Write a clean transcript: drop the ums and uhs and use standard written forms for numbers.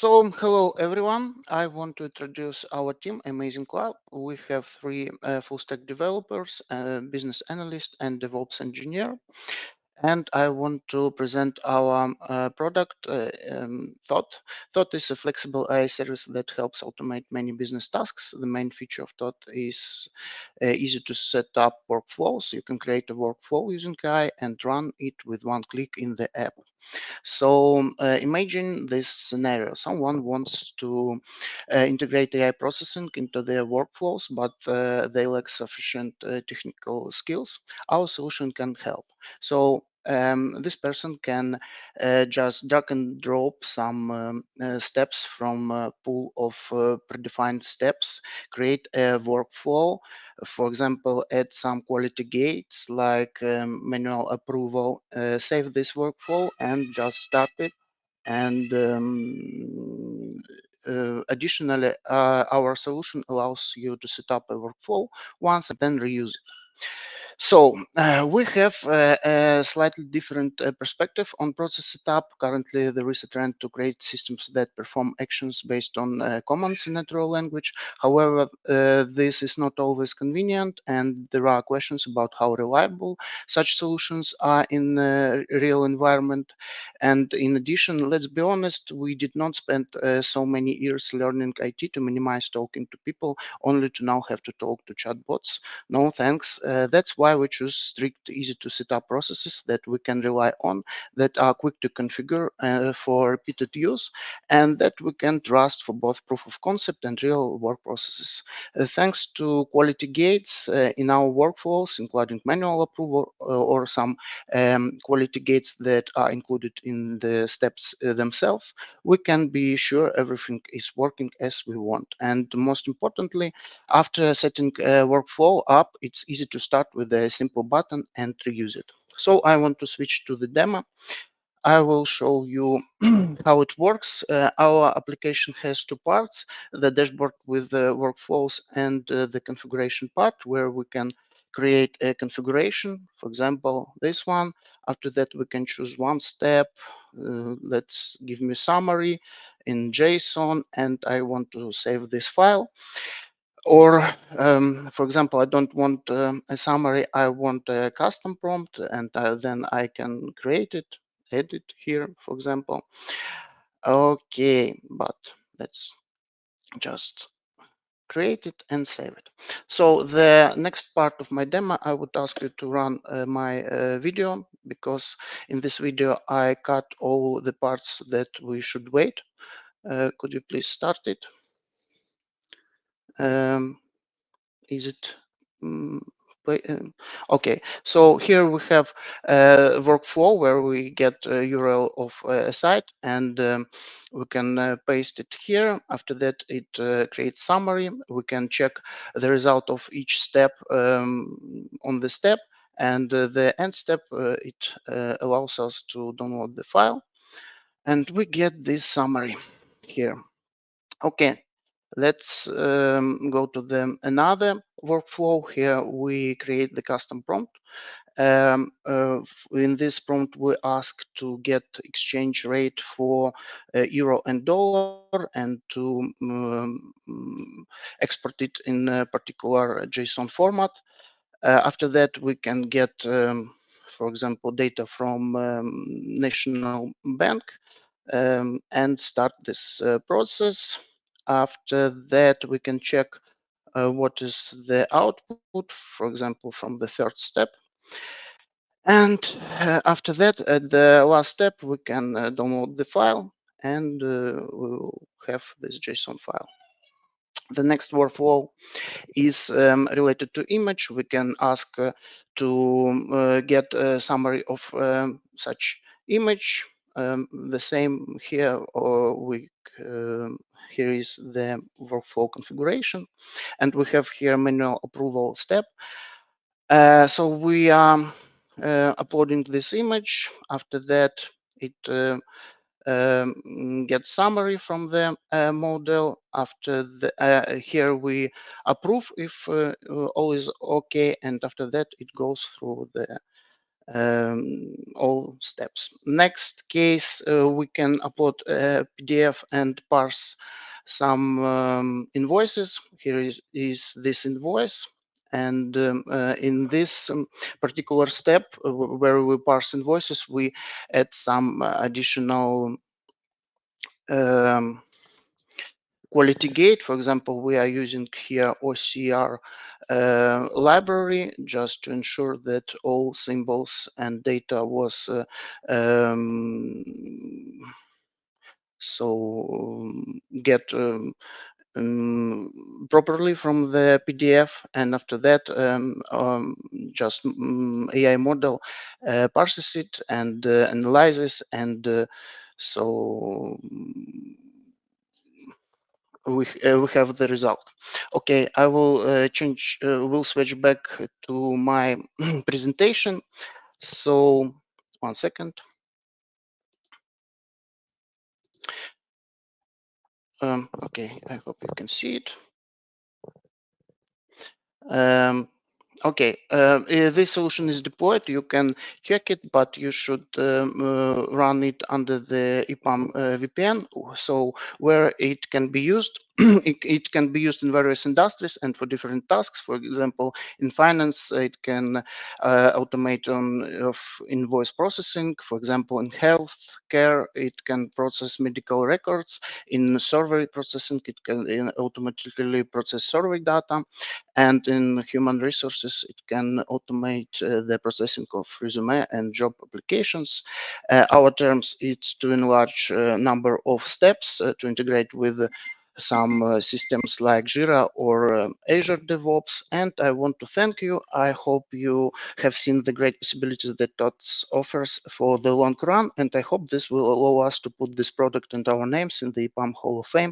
Hello everyone. I want to introduce our team, Amazing Club. We have three full stack developers, business analyst, and DevOps engineer. And I want to present our product, Thought. Thought is a flexible AI service that helps automate many business tasks. The main feature of Thought is easy to set up workflows. You can create a workflow using AI and run it with one click in the app. Imagine this scenario. Someone wants to integrate AI processing into their workflows, but they lack sufficient technical skills. Our solution can help. This person can just drag and drop some steps from a pool of predefined steps, create a workflow, for example, add some quality gates like manual approval, save this workflow and just start it. And additionally, our solution allows you to set up a workflow once and then reuse it. We have a slightly different perspective on process setup. Currently, there is a trend to create systems that perform actions based on commands in natural language. However, this is not always convenient, and there are questions about how reliable such solutions are in a real environment. And in addition, let's be honest, we did not spend so many years learning IT to minimize talking to people, only to now have to talk to chatbots. No thanks. That's why we choose strict, easy to set up processes that we can rely on, that are quick to configure for repeated use, and that we can trust for both proof of concept and real work processes. Thanks to quality gates in our workflows, including manual approval or some quality gates that are included in the steps themselves, we can be sure everything is working as we want. And most importantly, after setting a workflow up, it's easy to start with a simple button and reuse it. So I want to switch to the demo. I will show you how it works. Our application has two parts, the dashboard with the workflows and the configuration part where we can create a configuration, for example, this one. After that, we can choose one step. Let's give me summary in JSON, and I want to save this file. Or, for example, I don't want a summary, I want a custom prompt, and then I can create it, edit here, for example. Okay, but let's just create it and save it. So the next part of my demo, I would ask you to run my video, because in this video I cut all the parts that we should wait. Could you please start it? Um, is it okay, so here we have a workflow where we get a URL of a site, and we can paste it here. After that, it creates summary. We can check the result of each step on the step, and the end step, it allows us to download the file, and we get this summary here. Okay, let's go to the another workflow. Here we create the custom prompt. In this prompt, we ask to get exchange rate for euro and dollar, and to export it in a particular JSON format. After that, we can get, for example, data from National Bank, and start this process. After that, we can check what is the output, for example, from the third step. And after that, at the last step, we can download the file, and we'll have this JSON file. The next workflow is related to image. We can ask to get a summary of such image. The same here, or here is the workflow configuration, and we have here manual approval step. So we are uploading this image. After that, it get summary from the model. After the here we approve if all is okay, and after that it goes through the all steps. Next case, we can upload a PDF and parse some invoices. Here is this invoice. And in this particular step where we parse invoices, we add some additional um, quality gate. For example, we are using here OCR library just to ensure that all symbols and data was get properly from the PDF, and after that just AI model parses it and analyzes, and so we have the result. Okay, I will will switch back to my presentation. So 1 second. Okay, I hope you can see it. Um, Okay, this solution is deployed. You can check it, but you should run it under the EPAM VPN. So where it can be used, it can be used in various industries and for different tasks. For example, in finance, it can automate on of invoice processing. For example, in healthcare, it can process medical records. In survey processing, it can automatically process survey data, and in human resources, it can automate the processing of resume and job applications. Our terms is to enlarge number of steps to integrate with some systems like Jira or Azure DevOps. And I want to thank you. I hope you have seen the great possibilities that TOTS offers for the long run. And I hope this will allow us to put this product and our names in the EPAM Hall of Fame.